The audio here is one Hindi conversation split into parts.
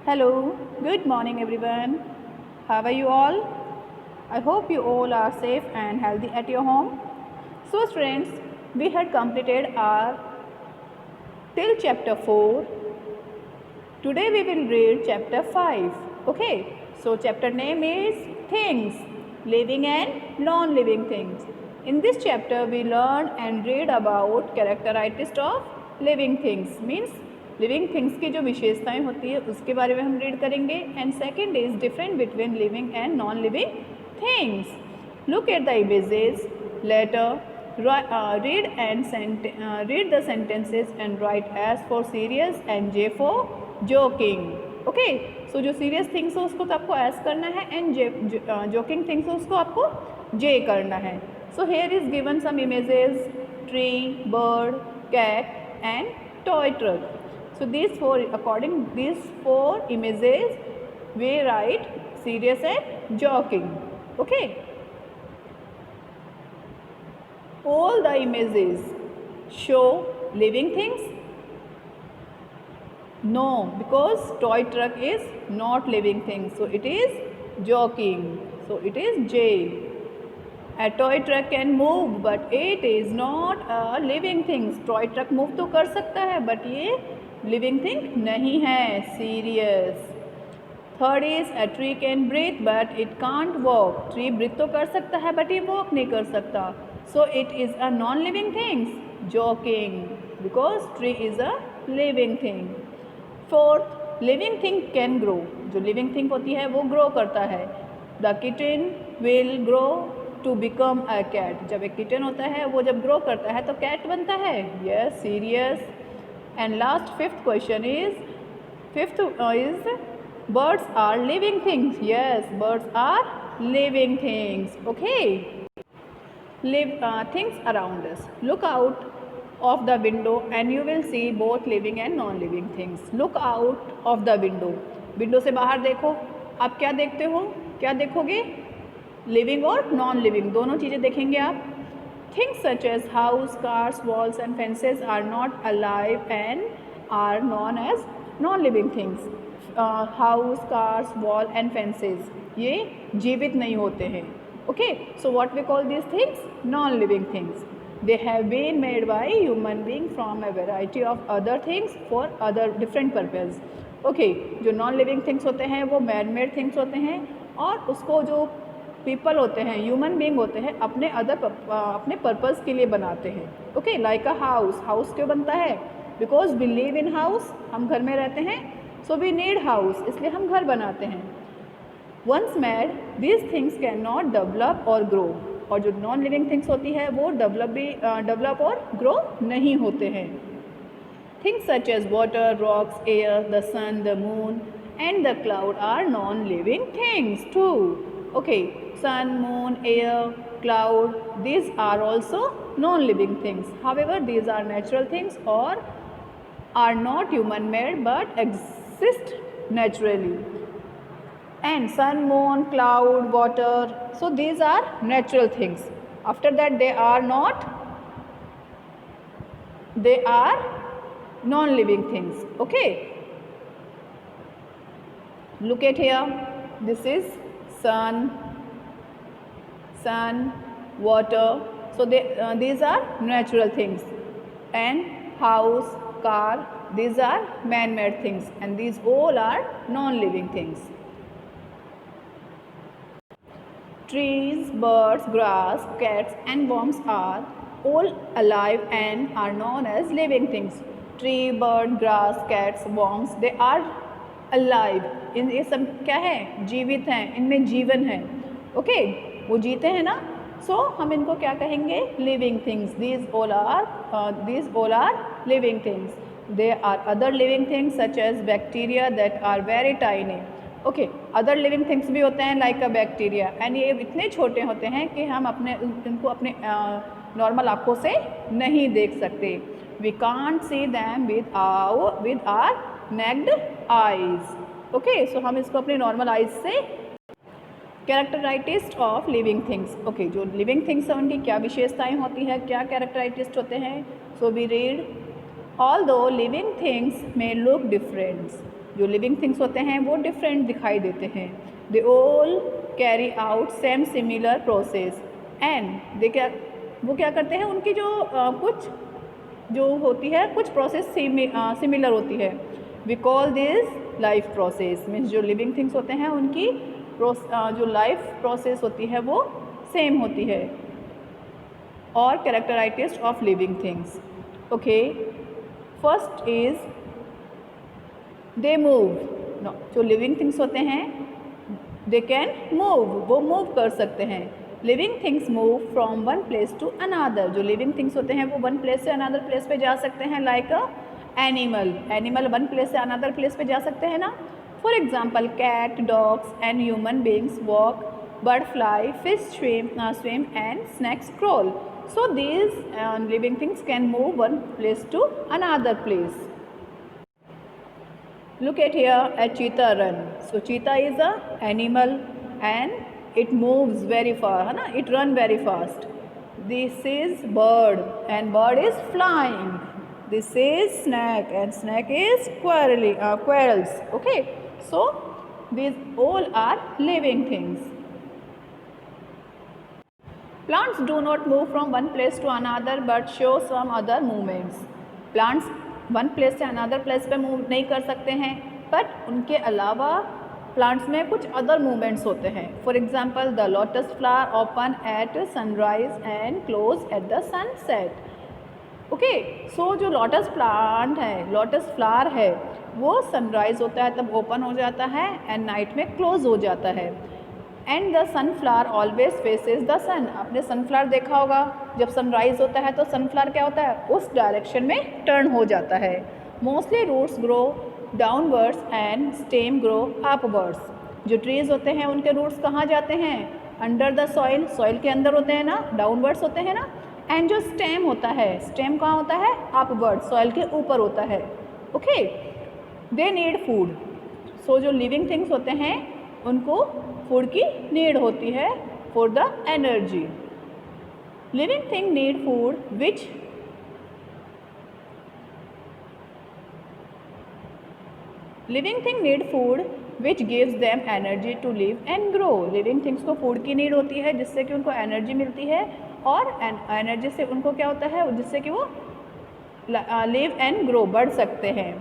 Hello, good morning everyone. How are you all? I hope you all are safe and healthy at your home. So friends, we had completed our till chapter 4. Today we will read chapter 5. Okay, so chapter name is Things, Living and Non-Living Things. In this chapter we learn and read about characteristics of living things. Means living things की जो विशेषताएं होती है उसके बारे में हम रीड करेंगे. And second is different between living and non living things. Look at the images. Later read the sentences and write S for serious and J for joking. Okay, so जो serious things है उसको तो आपको S करना है and joking things है उसको आपको J करना है. So here is given some images: tree, bird, cat and toy truck. So these four images we write serious and joking. Okay. All the images show living things? No, because toy truck is not living thing. So it is joking. So it is J. A toy truck can move but it is not a living thing. Toy truck move तो कर सकता है but ये living thing नहीं है. Serious. Third is a tree can breathe but it can't walk. Tree breathe तो कर सकता है but ये वॉक नहीं कर सकता. So it is a non-living thing. Joking, because tree is a living thing. Fourth, living thing can grow. जो living thing होती है वो grow करता है. The kitten will grow to become a cat. जब एक kitten होता है वो जब grow करता है तो cat बनता है. Yes, serious. And last fifth question is birds are living things. Yes, birds are living things. Okay. Things around us. Look out of the window and you will see both living and non-living things. Look out of the window. Window से बाहर देखो. आप क्या देखते हो? क्या देखोगे? लिविंग और नॉन लिविंग दोनों चीज़ें देखेंगे आप. Things such as house, cars, walls and fences are not alive and are known as non-living things. House, cars, wall and fences ये जीवित नहीं होते हैं. Okay, so what we call these things? Non-living things. They have been made by human being from a variety of other things for other different purpose. Okay, जो non-living things होते हैं वो man-made things होते हैं और उसको जो people होते हैं human being होते हैं अपने purpose के लिए बनाते हैं. Okay, like a house. House क्यों बनता है? Because we live in house. हम घर में रहते हैं. So we need house. इसलिए हम घर बनाते हैं. Once made, these things cannot develop or grow. और जो नॉन लिविंग थिंग्स होती है वो डेवलप और ग्रो नहीं होते हैं. Things such as water, rocks, air, the sun, the moon and the cloud are non living things too. Okay, sun, moon, air, cloud, these are also non-living things. However, these are natural things or are not human made but exist naturally. And sun, moon, cloud, water, so these are natural things. After that they are non-living things. Okay, look at here. This is sun, water, so these are natural things. And house, car, these are man-made things and these all are non-living things. Trees, birds, grass, cats and worms are all alive and are known as living things. Tree, bird, grass, cats, worms, they are alive. ये सब क्या है? जीवित हैं, इनमें जीवन है. ओके, वो जीते हैं ना. सो हम इनको क्या कहेंगे? Living things. these all are living things. There are other living things such as bacteria that are very tiny. Okay, other living things भी होते हैं लाइक अ बैक्टीरिया एंड ये इतने छोटे होते हैं कि हम इनको अपने नॉर्मल आँखों से नहीं देख सकते. We can't see them with our naked eyes. Okay, so हम इसको अपने नॉर्मल आइज से. Characteristics of living things. Okay, जो लिविंग थिंग्स हैं उनकी क्या विशेषताएं होती हैं, क्या कैरेक्टराइटिस्ट होते हैं. So we read, although living things may look different. जो लिविंग थिंग्स होते हैं वो डिफरेंट दिखाई देते हैं। They all carry out same similar process and they वो क्या करते हैं, उनकी जो कुछ जो होती है कुछ प्रोसेस सिमिलर होती है। We call this life process, means जो लिविंग थिंग्स होते हैं उनकी जो लाइफ प्रोसेस होती है वो सेम होती है। और characteristics of living things, okay, first is they move. जो लिविंग थिंग्स होते हैं दे कैन मूव, वो मूव कर सकते हैं। Living things move from one place to another. जो लिविंग थिंग्स होते हैं वो वन प्लेस से अनदर प्लेस पे जा सकते हैं। Like a animal one place से अनदर प्लेस पे जा सकते हैं ना। For example cat, dogs and human beings walk, bird fly, fish swim and snakes crawl. So these living things can move one place to another place. Look at here at cheetah run. So cheetah is a animal and it moves very fast, है ना, it run very fast. This is bird and bird is flying. This is snake and snake is squirrels. Okay, so these all are living things. Plants do not move from one place to another but show some other movements. Plants one place से अनदर प्लेस पे मूव नहीं कर सकते हैं, बट उनके अलावा प्लांट्स में कुछ अदर मूवमेंट्स होते हैं। For example the lotus flower open at sunrise and close at the sunset. Okay, so जो लोटस प्लांट है, लोटस फ्लावर है, वो सनराइज होता है तब ओपन हो जाता है एंड नाइट में क्लोज हो जाता है। And the sunflower always faces the sun. आपने सनफ्लावर देखा होगा, जब सनराइज होता है तो सनफ्लावर क्या होता है, उस डायरेक्शन में टर्न हो जाता है। Mostly roots grow downwards and stem grow upwards. जो ट्रीज होते हैं उनके रूट्स कहाँ जाते हैं, अंडर द सॉइल, सॉइल के अंदर होते हैं ना, डाउनवर्ड्स होते हैं ना। एंड जो स्टेम होता है, स्टेम कहाँ होता है, अपवर्ड, सॉइल के ऊपर होता है। Okay, they need food. So जो लिविंग थिंग्स होते हैं उनको फूड की नीड होती है for the energy. Living thing need food which gives them energy to live and grow. Living things को फूड की नीड होती है जिससे कि उनको एनर्जी मिलती है, और एनर्जी से उनको क्या होता है, जिससे कि वो लिव एंड ग्रो, बढ़ सकते हैं।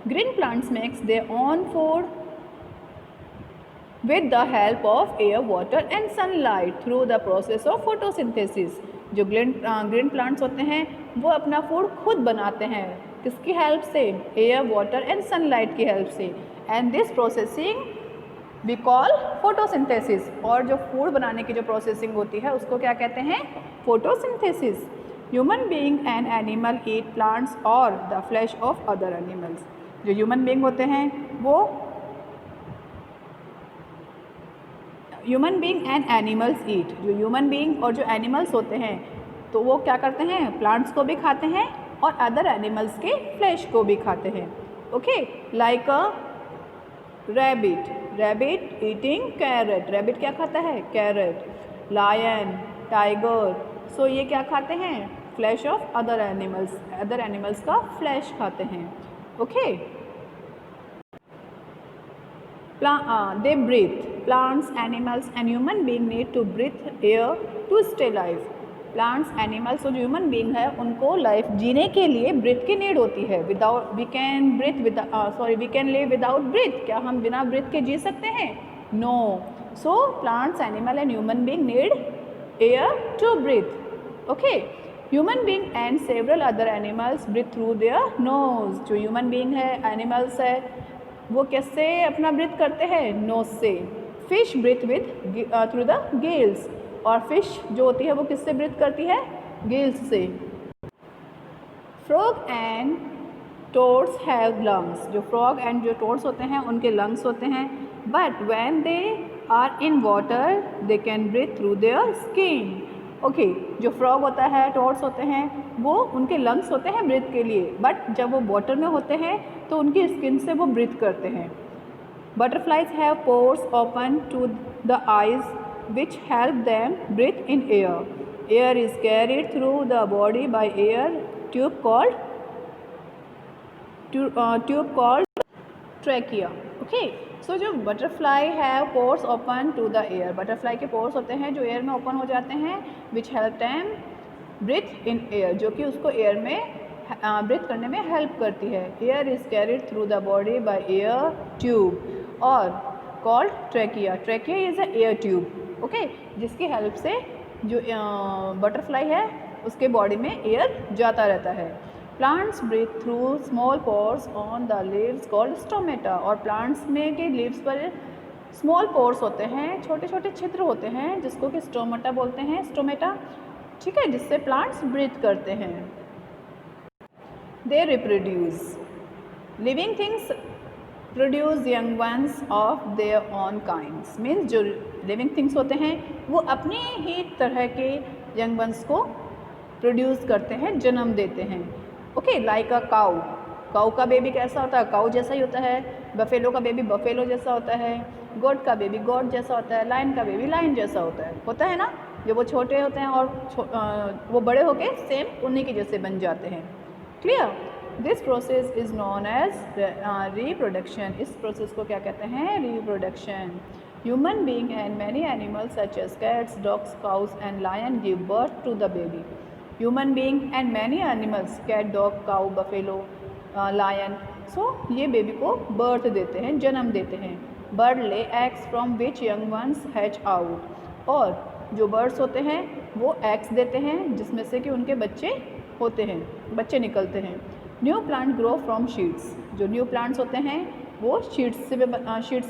Green plants makes their own food with the help of air, water and sunlight through the process of photosynthesis. जो ग्रीन प्लांट्स होते हैं वो अपना फूड खुद बनाते हैं, किसकी हेल्प से, एयर, वाटर एंड सनलाइट की हेल्प से। And this processing we call photosynthesis. और जो फूड बनाने की जो प्रोसेसिंग होती है उसको क्या कहते हैं, photosynthesis. Human being and animal eat plants और the flesh of other animals. जो ह्यूमन बीइंग होते हैं वो human being and animals eat. जो ह्यूमन बीइंग और जो एनिमल्स होते हैं तो वो क्या करते हैं, प्लांट्स को भी खाते हैं और अदर एनिमल्स के फ्लैश को भी खाते हैं। Okay, like a rabbit, rabbit eating carrot. Rabbit क्या खाता है, कैरेट। लायन, टाइगर, सो ये क्या खाते हैं, flash of other animals, other animals का फ्लैश खाते हैं। Okay, they breathe. Plants, animals and human being need to breathe air to stay alive. Plants, animals और जो human being है उनको लाइफ जीने के लिए ब्रीथ की नीड होती है। Without we can live without breath. क्या हम बिना ब्रीथ के जी सकते हैं, no. So plants, animal and human being need air to breathe. Okay, human being and several other animals breathe through their nose. जो ह्यूमन बीइंग है, एनिमल्स है, वो कैसे अपना ब्रीथ करते हैं, नोज से। Fish breathe with through the gills. और फिश जो होती है वो किससे ब्रीथ करती है, गिल्स से। Frog and toads have lungs. जो फ्रॉग एंड जो टोड्स होते हैं उनके लंग्स होते हैं, but when they are in water they can breathe through their skin. Okay, जो फ्रॉग होता है, टोड्स होते हैं, वो उनके लंग्स होते हैं ब्रीथ के लिए, बट जब वो वाटर में होते हैं तो उनकी स्किन से वो ब्रीथ करते हैं। Butterflies have pores open to the eyes which help them breathe in air. Air is carried through the body by air tube called trachea. Okay, so जो बटरफ्लाई है pores open to the air, butterfly के पोर्स होते हैं जो एयर में ओपन हो जाते हैं, which help them breathe in air, जो कि उसको एयर में ब्रीथ करने में हेल्प करती है। Air is carried through the body by air tube और called trachea. Trachea is a air tube, okay, जिसकी हेल्प से जो बटरफ्लाई है उसके बॉडी में एयर जाता रहता है। Plants breathe through small pores on the leaves called stomata, और प्लांट्स में के लीव्स पर स्मॉल पोर्स होते हैं, छोटे छोटे छिद्र होते हैं, जिसको कि स्टोमेटा बोलते हैं, स्टोमेटा, ठीक है, जिससे प्लांट्स ब्रीथ करते हैं। They reproduce, living things produce young ones of their on kinds, means जो लिविंग थिंग्स होते हैं वो अपने ही तरह के यंग वंस को प्रोड्यूस करते हैं, जन्म देते हैं। ओके, लाइक अ काऊ, काऊ का बेबी कैसा होता है, काऊ जैसा ही होता है। बफेलो का बेबी बफेलो जैसा होता है। गोट का बेबी गोट जैसा होता है। लाइन का बेबी लाइन जैसा होता है ना, जब वो छोटे होते हैं और वो बड़े होके सेम उन्हीं के जैसे बन जाते हैं। Clear? This process is known as reproduction, इस प्रोसेस को क्या कहते हैं, reproduction. Human being and many animals such as cats, dogs, cows and lion give birth to the baby. Human being and many animals, cat, dog, cow, buffalo, lion, so ये बेबी को बर्थ देते हैं, जन्म देते हैं। Bird lay eggs from which young ones hatch out, और जो बर्ड्स होते हैं वो एग्स देते हैं जिसमें से कि उनके बच्चे होते हैं, बच्चे निकलते हैं। न्यू प्लांट ग्रो फ्रॉम शीड्स, जो न्यू प्लांट्स होते हैं वो शीड्स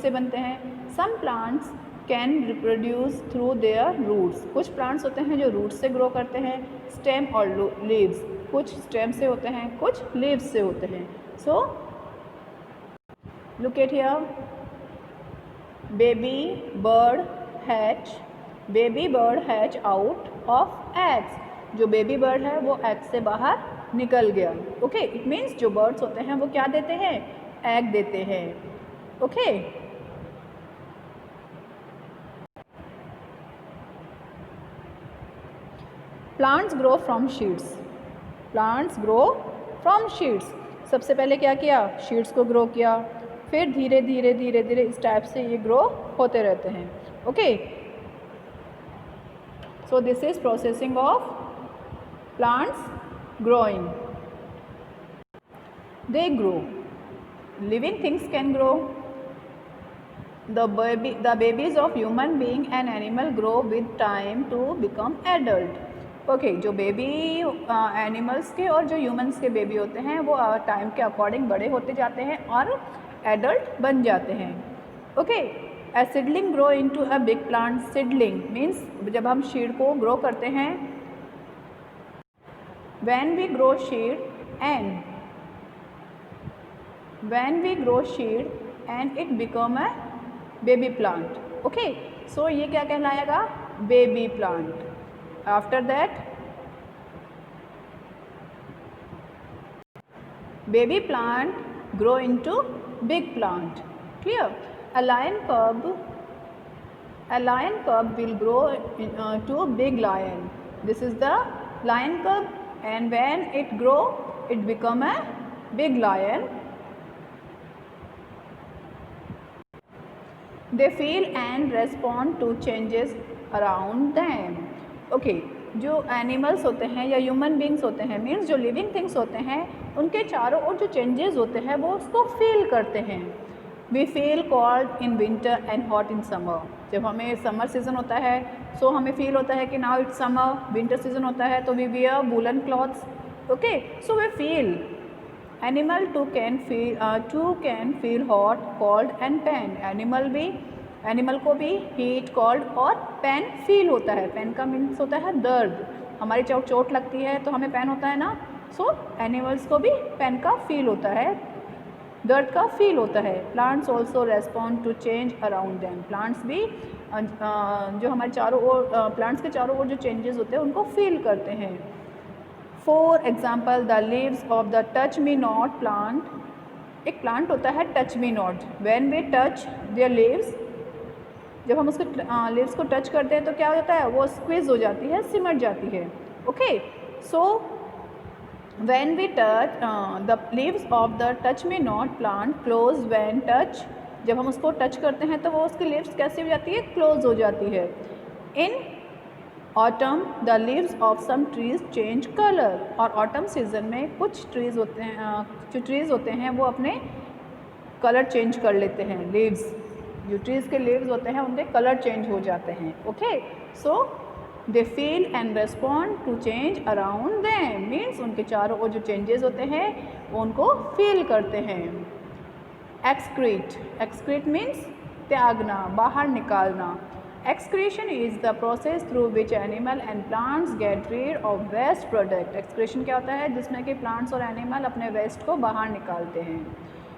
से बनते हैं। Some plants can reproduce through their roots, कुछ प्लांट्स होते हैं जो रूट्स से ग्रो करते हैं। स्टेम और लीव्स, कुछ स्टेम से होते हैं, कुछ लीव्स से होते हैं। So look at here, baby bird hatch out of eggs, जो बेबी बर्ड है वो एग से बाहर निकल गया। ओके, इट मीन्स जो बर्ड्स होते हैं वो क्या देते हैं, एग देते हैं। Okay, plants grow from शीड्स, plants grow from शीड्स, सबसे पहले क्या किया, शीड्स को ग्रो किया, फिर धीरे धीरे इस टाइप से ये ग्रो होते रहते हैं। Okay, so this is processing of plants growing. They grow. Living things can grow. The babies of human being and animal grow with time to become adult. Okay, जो बेबी एनिमल्स के और जो ह्यूमंस के बेबी होते हैं वो टाइम के अकॉर्डिंग बड़े होते जाते हैं और एडल्ट बन जाते हैं। Okay, A seedling grow into a big plant, seedling means जब हम शीड को ग्रो करते हैं, when we grow seed and it become a baby plant. Okay, so ये क्या कहलाएगा, baby plant. After that baby plant grow into big plant. Clear? A lion cub will grow to a big lion. This is the lion cub, and when it grow it become a big lion. They feel and respond to changes around them. Okay, जो एनिमल्स होते हैं या ह्यूमन बींग्स होते हैं, मीन्स जो लिविंग थिंग्स होते हैं, उनके चारों ओर जो चेंजेस होते हैं वो उसको फील करते हैं। We feel cold in winter and hot in summer, जब हमें समर सीज़न होता है सो हमें फील होता है कि now it's summer, winter season होता है तो we wear woollen clothes. Okay, so we feel, animal too can feel hot, cold and pain, animal को भी हीट, कोल्ड और पेन फील होता है। पेन का मीन्स होता है दर्द, हमारी चोट लगती है तो हमें पेन होता है ना, सो एनिमल्स को भी पेन का फील होता है, दर्द का फील होता है। Plants also respond to change around them, plants भी जो हमारे चारों ओर प्लांट्स के चारों ओर जो चेंजेस होते हैं उनको फील करते हैं। For example, the leaves of the touch me not plant, एक प्लांट होता है touch me not, when we touch their leaves, जब हम उसके लीव्स को टच करते हैं तो क्या होता है, वो स्क्वीज हो जाती है, सिमट जाती है। Okay, so when we touch the leaves of the touch me not plant close when touch, जब हम उसको टच करते हैं तो वो उसकी लीव्स कैसी हो जाती है, क्लोज हो जाती है. In autumn the leaves of some trees change colour, और ऑटम सीजन में कुछ ट्रीज़ होते हैं, जो ट्रीज़ होते हैं वो अपने कलर चेंज कर लेते हैं. लीव्स, जो ट्रीज़ के लीव्स होते हैं उनके कलर चेंज हो जाते हैं. Okay, so they feel and respond to change around them, means उनके चारों ओर जो चेंजेस होते हैं वो उनको फील करते हैं. एक्सक्रीट, एक्सक्रीट मीन्स त्यागना, बाहर निकालना. Excretion is the process through which animal and plants get rid of waste product. Excretion क्या होता है, जिसमें कि plants और animal अपने waste को बाहर निकालते हैं.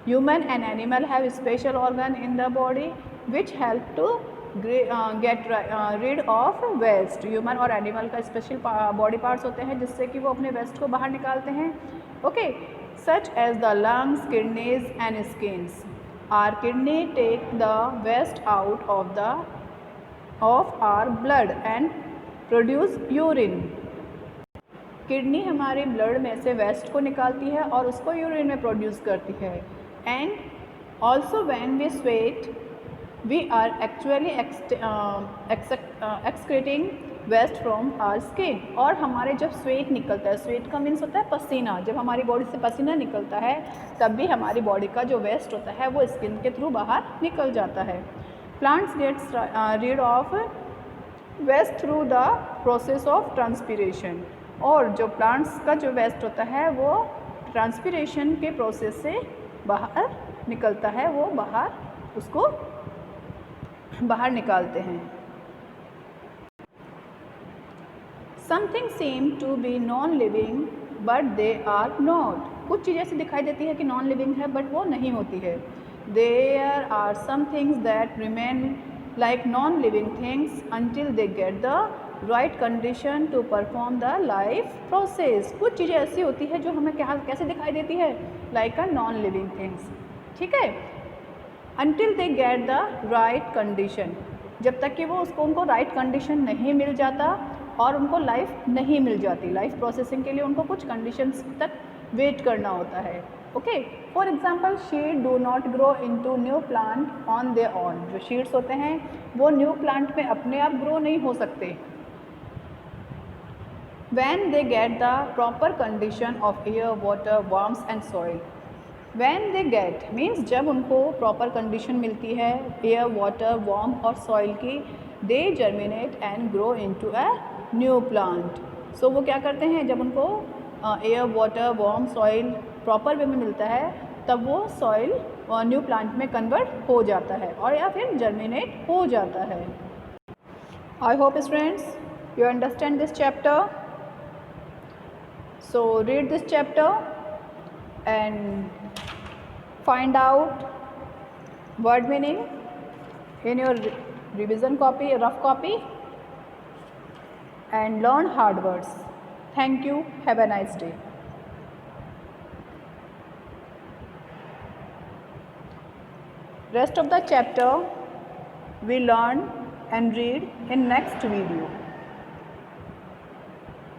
Human and animal have special organ in the body which help to get rid of waste. Human और animal का special body parts होते हैं जिससे कि वो अपने waste को बाहर निकालते हैं. Okay, such as the lungs, kidneys and skins. Our kidney take the waste out of our blood and produce urine. Kidney हमारे ब्लड में से वेस्ट को निकालती है और उसको यूरिन में प्रोड्यूस करती है. And also when we sweat we are actually excreting waste from our skin. और हमारे जब स्वेट निकलता है, स्वेट का मीन्स होता है पसीना, जब हमारी बॉडी से पसीना निकलता है तब भी हमारी बॉडी का जो वेस्ट होता है वो स्किन के थ्रू बाहर निकल जाता है. Plants get rid of waste through the process of transpiration. और जो plants का जो waste होता है वो transpiration के process से बाहर निकलता है, वो बाहर उसको बाहर निकालते हैं. Something seem to be non-living but they are not. कुछ चीज़ ऐसी दिखाई देती है कि नॉन लिविंग है बट वो नहीं होती है. There are some things that remain like non-living things until they get the right condition to perform the life process. कुछ चीज़ें ऐसी होती है जो हमें कैसे दिखाई देती है, like a non-living things. ठीक है, until they get the right condition, जब तक कि वो उनको right condition नहीं मिल जाता और उनको लाइफ नहीं मिल जाती. लाइफ प्रोसेसिंग के लिए उनको कुछ कंडीशंस तक वेट करना होता है. Okay, for example शीड do not grow into new plant on their own. जो शीड्स होते हैं वो न्यू प्लांट में अपने आप ग्रो नहीं हो सकते. When they get the proper condition of air, water, warms and soil. When they get means जब उनको प्रॉपर कंडीशन मिलती है एयर, वाटर, वार्म और सॉइल की, they germinate and grow into a new plant. So वो क्या करते हैं, जब उनको air, water, warm, soil proper way में मिलता है तब वो सॉइल न्यू प्लांट में कन्वर्ट हो जाता है और या फिर जर्मिनेट हो जाता है. I hope students you understand this chapter. So read this chapter and find out word meaning in your revision copy, rough copy, and learn hard words. Thank you. Have a nice day. Rest of the chapter we learn and read in next video.